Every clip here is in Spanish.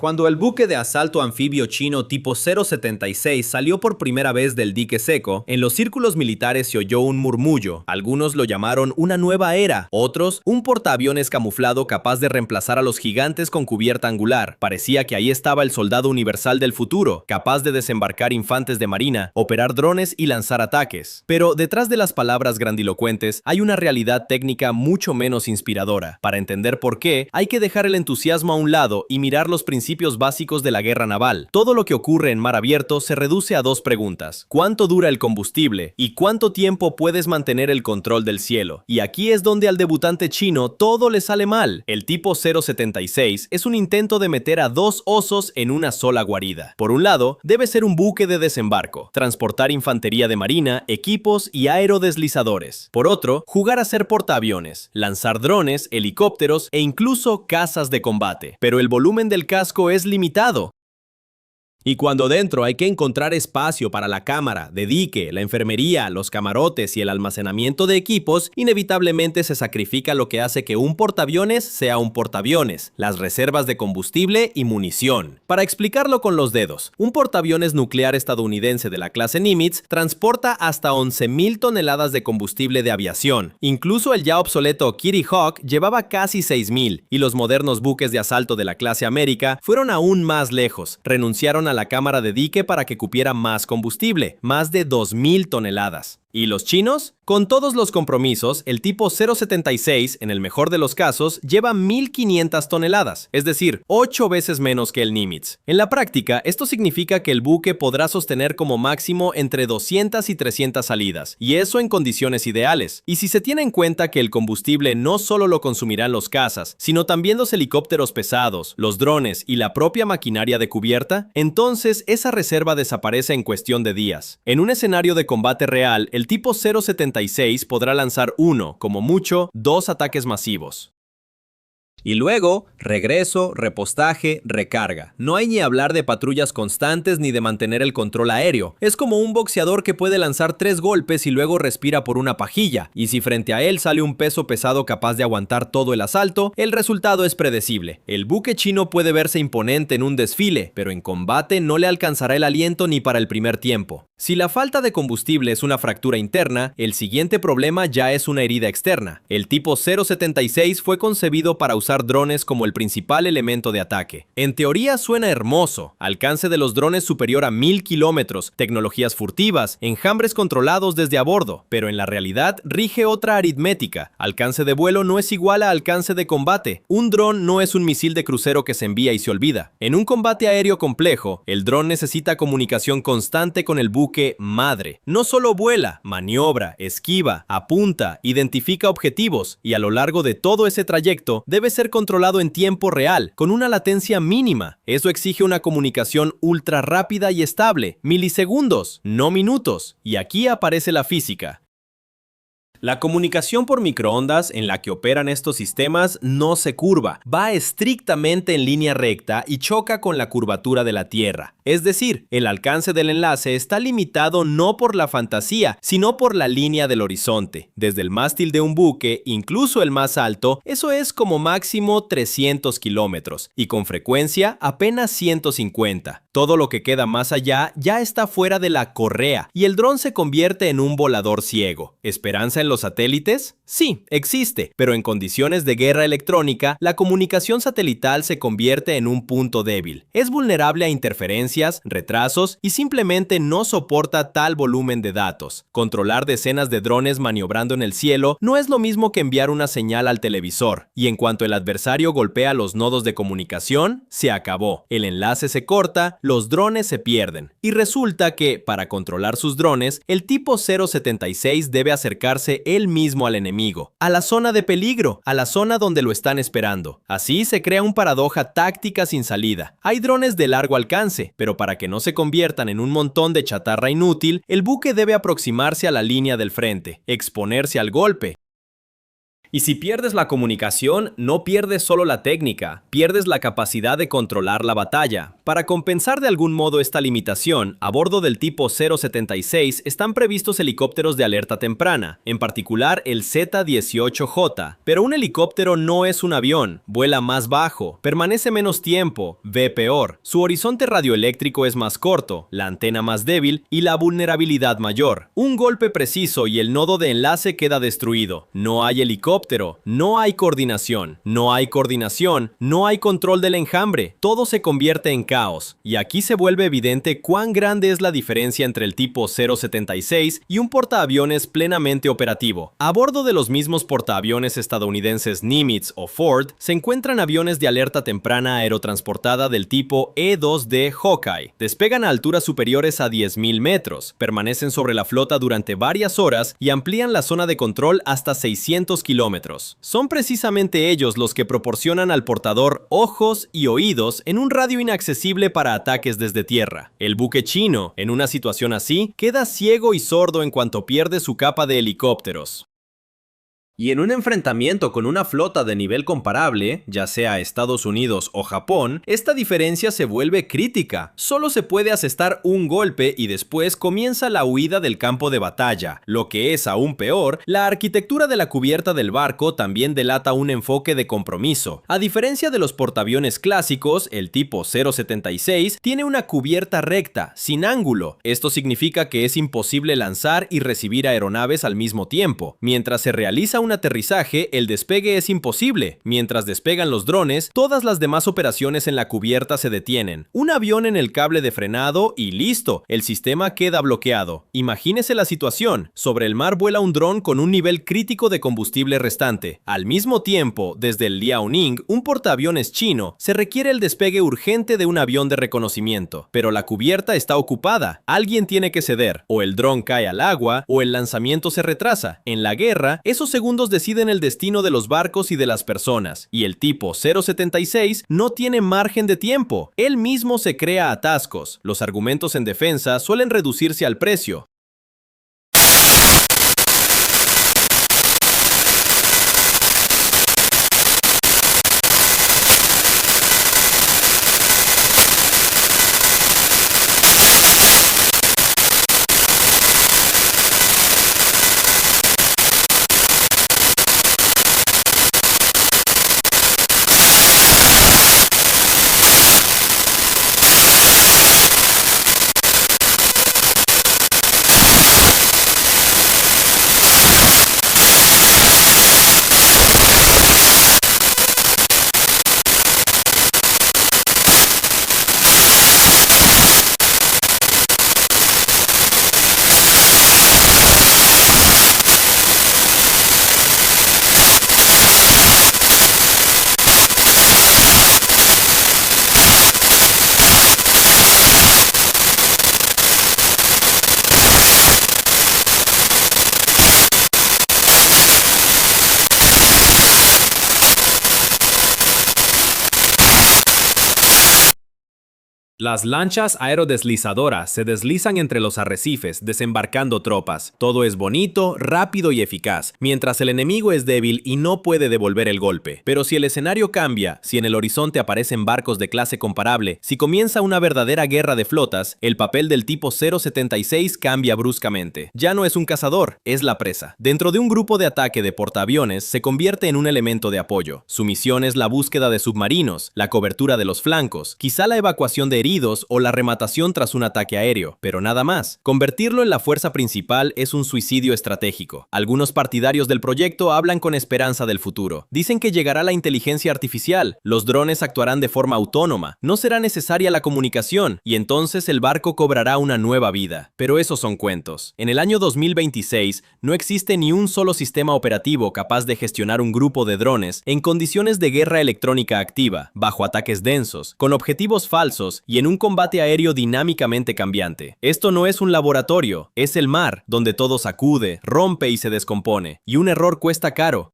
Cuando el buque de asalto anfibio chino tipo 076 salió por primera vez del dique seco, en los círculos militares se oyó un murmullo. Algunos lo llamaron una nueva era, otros un portaaviones camuflado capaz de reemplazar a los gigantes con cubierta angular. Parecía que ahí estaba el soldado universal del futuro, capaz de desembarcar infantes de marina, operar drones y lanzar ataques. Pero detrás de las palabras grandilocuentes hay una realidad técnica mucho menos inspiradora. Para entender por qué, hay que dejar el entusiasmo a un lado y mirar los principios básicos de la guerra naval. Todo lo que ocurre en mar abierto se reduce a dos preguntas: ¿cuánto dura el combustible? ¿Y cuánto tiempo puedes mantener el control del cielo? Y aquí es donde al debutante chino todo le sale mal. El tipo 076 es un intento de meter a dos osos en una sola guarida. Por un lado, debe ser un buque de desembarco, transportar infantería de marina, equipos y aerodeslizadores. Por otro, jugar a ser portaaviones, lanzar drones, helicópteros e incluso cazas de combate. Pero el volumen del casco es limitado. Y cuando dentro hay que encontrar espacio para la cámara, de dique, la enfermería, los camarotes y el almacenamiento de equipos, inevitablemente se sacrifica lo que hace que un portaaviones sea un portaaviones: las reservas de combustible y munición. Para explicarlo con los dedos, un portaaviones nuclear estadounidense de la clase Nimitz transporta hasta 11.000 toneladas de combustible de aviación. Incluso el ya obsoleto Kitty Hawk llevaba casi 6.000, y los modernos buques de asalto de la clase América fueron aún más lejos. Renunciaron a la cámara de dique para que cupiera más combustible, más de 2.000 toneladas. ¿Y los chinos? Con todos los compromisos, el tipo 076, en el mejor de los casos, lleva 1.500 toneladas, es decir, 8 veces menos que el Nimitz. En la práctica, esto significa que el buque podrá sostener como máximo entre 200 y 300 salidas, y eso en condiciones ideales. Y si se tiene en cuenta que el combustible no solo lo consumirán los cazas, sino también los helicópteros pesados, los drones y la propia maquinaria de cubierta, entonces esa reserva desaparece en cuestión de días. En un escenario de combate real, el tipo 076 podrá lanzar uno, como mucho, 2 ataques masivos. Y luego, regreso, repostaje, recarga. No hay ni hablar de patrullas constantes ni de mantener el control aéreo. Es como un boxeador que puede lanzar 3 golpes y luego respira por una pajilla. Y si frente a él sale un peso pesado capaz de aguantar todo el asalto, el resultado es predecible. El buque chino puede verse imponente en un desfile, pero en combate no le alcanzará el aliento ni para el primer tiempo. Si la falta de combustible es una fractura interna, el siguiente problema ya es una herida externa. El tipo 076 fue concebido para usar drones como el principal elemento de ataque. En teoría suena hermoso: alcance de los drones superior a 1.000 kilómetros, tecnologías furtivas, enjambres controlados desde a bordo, pero en la realidad rige otra aritmética. Alcance de vuelo no es igual a alcance de combate. Un dron no es un misil de crucero que se envía y se olvida. En un combate aéreo complejo, el dron necesita comunicación constante con el buque madre. No solo vuela, maniobra, esquiva, apunta, identifica objetivos, y a lo largo de todo ese trayecto debe ser controlado en tiempo real, con una latencia mínima. Eso exige una comunicación ultra rápida y estable, milisegundos, no minutos. Y aquí aparece la física. La comunicación por microondas en la que operan estos sistemas no se curva, va estrictamente en línea recta y choca con la curvatura de la Tierra. Es decir, el alcance del enlace está limitado no por la fantasía, sino por la línea del horizonte. Desde el mástil de un buque, incluso el más alto, eso es como máximo 300 kilómetros, y con frecuencia apenas 150. Todo lo que queda más allá ya está fuera de la correa, y el dron se convierte en un volador ciego. ¿Esperanza en los satélites? Sí, existe, pero en condiciones de guerra electrónica, la comunicación satelital se convierte en un punto débil. Es vulnerable a interferencias, retrasos y simplemente no soporta tal volumen de datos. Controlar decenas de drones maniobrando en el cielo no es lo mismo que enviar una señal al televisor, y en cuanto el adversario golpea los nodos de comunicación, se acabó. El enlace se corta, los drones se pierden. Y resulta que, para controlar sus drones, el tipo 076 debe acercarse él mismo al enemigo, a la zona de peligro, a la zona donde lo están esperando. Así se crea una paradoja táctica sin salida. Hay drones de largo alcance, pero para que no se conviertan en un montón de chatarra inútil, el buque debe aproximarse a la línea del frente, exponerse al golpe. Y si pierdes la comunicación, no pierdes solo la técnica, pierdes la capacidad de controlar la batalla. Para compensar de algún modo esta limitación, a bordo del tipo 076 están previstos helicópteros de alerta temprana, en particular el Z-18J. Pero un helicóptero no es un avión, vuela más bajo, permanece menos tiempo, ve peor, su horizonte radioeléctrico es más corto, la antena más débil y la vulnerabilidad mayor. Un golpe preciso y el nodo de enlace queda destruido. No hay helicóptero, no hay coordinación. No hay coordinación, no hay control del enjambre. Todo se convierte en caos. Y aquí se vuelve evidente cuán grande es la diferencia entre el tipo 076 y un portaaviones plenamente operativo. A bordo de los mismos portaaviones estadounidenses Nimitz o Ford, se encuentran aviones de alerta temprana aerotransportada del tipo E-2D Hawkeye. Despegan a alturas superiores a 10.000 metros, permanecen sobre la flota durante varias horas y amplían la zona de control hasta 600 kilómetros. Son precisamente ellos los que proporcionan al portador ojos y oídos en un radio inaccesible para ataques desde tierra. El buque chino, en una situación así, queda ciego y sordo en cuanto pierde su capa de helicópteros. Y en un enfrentamiento con una flota de nivel comparable, ya sea Estados Unidos o Japón, esta diferencia se vuelve crítica. Solo se puede asestar un golpe y después comienza la huida del campo de batalla. Lo que es aún peor, la arquitectura de la cubierta del barco también delata un enfoque de compromiso. A diferencia de los portaaviones clásicos, el tipo 076 tiene una cubierta recta, sin ángulo. Esto significa que es imposible lanzar y recibir aeronaves al mismo tiempo. Mientras se realiza un aterrizaje, el despegue es imposible. Mientras despegan los drones, todas las demás operaciones en la cubierta se detienen. Un avión en el cable de frenado y listo, el sistema queda bloqueado. Imagínese la situación. Sobre el mar vuela un dron con un nivel crítico de combustible restante. Al mismo tiempo, desde el Liaoning, un portaaviones chino, se requiere el despegue urgente de un avión de reconocimiento. Pero la cubierta está ocupada. Alguien tiene que ceder. O el dron cae al agua, o el lanzamiento se retrasa. En la guerra, esos segundos deciden el destino de los barcos y de las personas, y el tipo 076 no tiene margen de tiempo. Él mismo se crea atascos. Los argumentos en defensa suelen reducirse al precio. Las lanchas aerodeslizadoras se deslizan entre los arrecifes, desembarcando tropas. Todo es bonito, rápido y eficaz, mientras el enemigo es débil y no puede devolver el golpe. Pero si el escenario cambia, si en el horizonte aparecen barcos de clase comparable, si comienza una verdadera guerra de flotas, el papel del tipo 076 cambia bruscamente. Ya no es un cazador, es la presa. Dentro de un grupo de ataque de portaaviones, se convierte en un elemento de apoyo. Su misión es la búsqueda de submarinos, la cobertura de los flancos, quizá la evacuación de heridos o la rematación tras un ataque aéreo, pero nada más. Convertirlo en la fuerza principal es un suicidio estratégico. Algunos partidarios del proyecto hablan con esperanza del futuro. Dicen que llegará la inteligencia artificial, los drones actuarán de forma autónoma, no será necesaria la comunicación, y entonces el barco cobrará una nueva vida. Pero esos son cuentos. En el año 2026 no existe ni un solo sistema operativo capaz de gestionar un grupo de drones en condiciones de guerra electrónica activa, bajo ataques densos, con objetivos falsos y en un combate aéreo dinámicamente cambiante. Esto no es un laboratorio, es el mar, donde todo sacude, rompe y se descompone, y un error cuesta caro.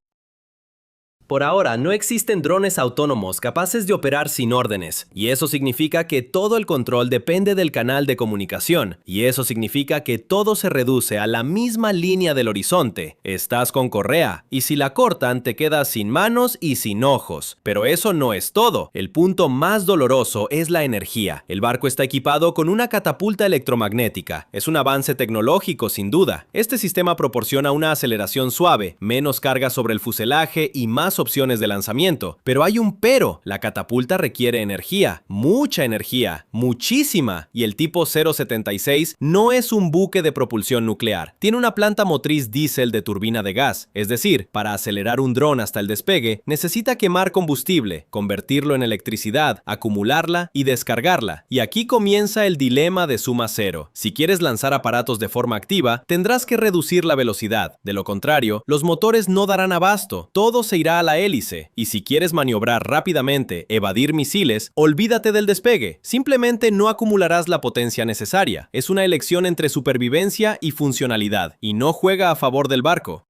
Por ahora, no existen drones autónomos capaces de operar sin órdenes, y eso significa que todo el control depende del canal de comunicación, y eso significa que todo se reduce a la misma línea del horizonte. Estás con correa, y si la cortan te quedas sin manos y sin ojos. Pero eso no es todo. El punto más doloroso es la energía. El barco está equipado con una catapulta electromagnética. Es un avance tecnológico sin duda. Este sistema proporciona una aceleración suave, menos carga sobre el fuselaje y más opciones de lanzamiento. Pero hay un pero. La catapulta requiere energía, mucha energía, muchísima, y el tipo 076 no es un buque de propulsión nuclear. Tiene una planta motriz diésel de turbina de gas, es decir, para acelerar un dron hasta el despegue, necesita quemar combustible, convertirlo en electricidad, acumularla y descargarla. Y aquí comienza el dilema de suma cero. Si quieres lanzar aparatos de forma activa, tendrás que reducir la velocidad. De lo contrario, los motores no darán abasto, todo se irá a la hélice. Y si quieres maniobrar rápidamente, evadir misiles, olvídate del despegue. Simplemente no acumularás la potencia necesaria. Es una elección entre supervivencia y funcionalidad, y no juega a favor del barco.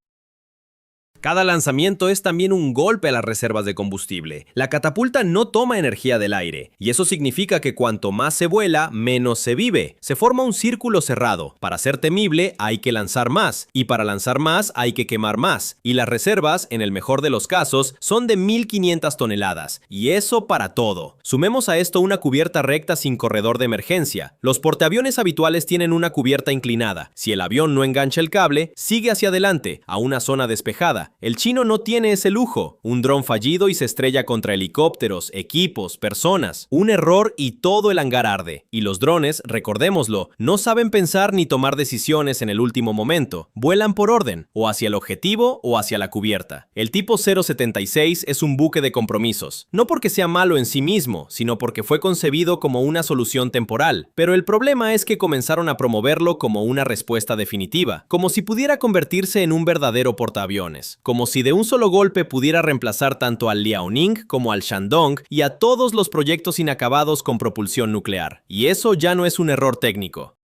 Cada lanzamiento es también un golpe a las reservas de combustible. La catapulta no toma energía del aire, y eso significa que cuanto más se vuela, menos se vive. Se forma un círculo cerrado. Para ser temible hay que lanzar más, y para lanzar más hay que quemar más. Y las reservas, en el mejor de los casos, son de 1500 toneladas, y eso para todo. Sumemos a esto una cubierta recta sin corredor de emergencia. Los portaaviones habituales tienen una cubierta inclinada. Si el avión no engancha el cable, sigue hacia adelante, a una zona despejada. El chino no tiene ese lujo. Un dron fallido y se estrella contra helicópteros, equipos, personas. Un error y todo el hangar arde. Y los drones, recordémoslo, no saben pensar ni tomar decisiones en el último momento. Vuelan por orden, o hacia el objetivo o hacia la cubierta. El tipo 076 es un buque de compromisos. No porque sea malo en sí mismo, sino porque fue concebido como una solución temporal. Pero el problema es que comenzaron a promoverlo como una respuesta definitiva, como si pudiera convertirse en un verdadero portaaviones. Como si de un solo golpe pudiera reemplazar tanto al Liaoning como al Shandong y a todos los proyectos inacabados con propulsión nuclear. Y eso ya no es un error técnico.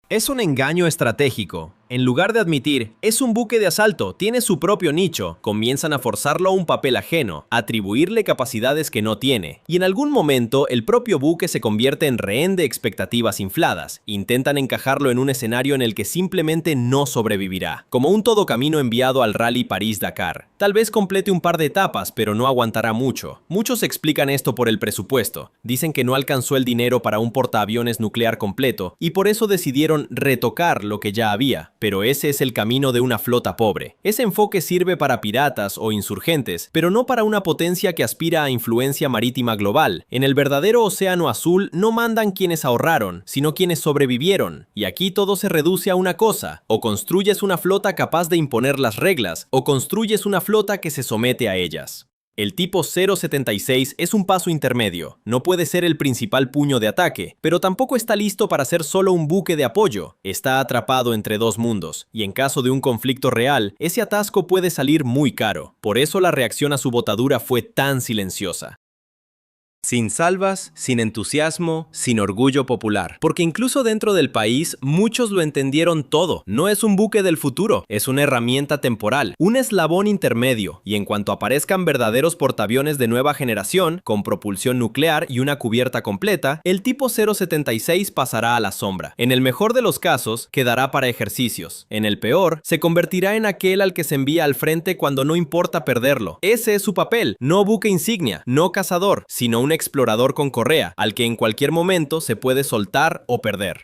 Es un engaño estratégico. En lugar de admitir, es un buque de asalto, tiene su propio nicho, comienzan a forzarlo a un papel ajeno, a atribuirle capacidades que no tiene. Y en algún momento, el propio buque se convierte en rehén de expectativas infladas. Intentan encajarlo en un escenario en el que simplemente no sobrevivirá. Como un todo camino enviado al Rally París-Dakar. Tal vez complete un par de etapas, pero no aguantará mucho. Muchos explican esto por el presupuesto. Dicen que no alcanzó el dinero para un portaaviones nuclear completo, y por eso decidieron retocar lo que ya había. Pero ese es el camino de una flota pobre. Ese enfoque sirve para piratas o insurgentes, pero no para una potencia que aspira a influencia marítima global. En el verdadero océano azul no mandan quienes ahorraron, sino quienes sobrevivieron. Y aquí todo se reduce a una cosa: o construyes una flota capaz de imponer las reglas, o construyes una flota que se somete a ellas. El tipo 076 es un paso intermedio. No puede ser el principal puño de ataque, pero tampoco está listo para ser solo un buque de apoyo. Está atrapado entre dos mundos, y en caso de un conflicto real, ese atasco puede salir muy caro. Por eso la reacción a su botadura fue tan silenciosa. Sin salvas, sin entusiasmo, sin orgullo popular. Porque incluso dentro del país, muchos lo entendieron todo. No es un buque del futuro, es una herramienta temporal, un eslabón intermedio, y en cuanto aparezcan verdaderos portaaviones de nueva generación, con propulsión nuclear y una cubierta completa, el tipo 076 pasará a la sombra. En el mejor de los casos, quedará para ejercicios. En el peor, se convertirá en aquel al que se envía al frente cuando no importa perderlo. Ese es su papel, no buque insignia, no cazador, sino un explorador con correa, al que en cualquier momento se puede soltar o perder.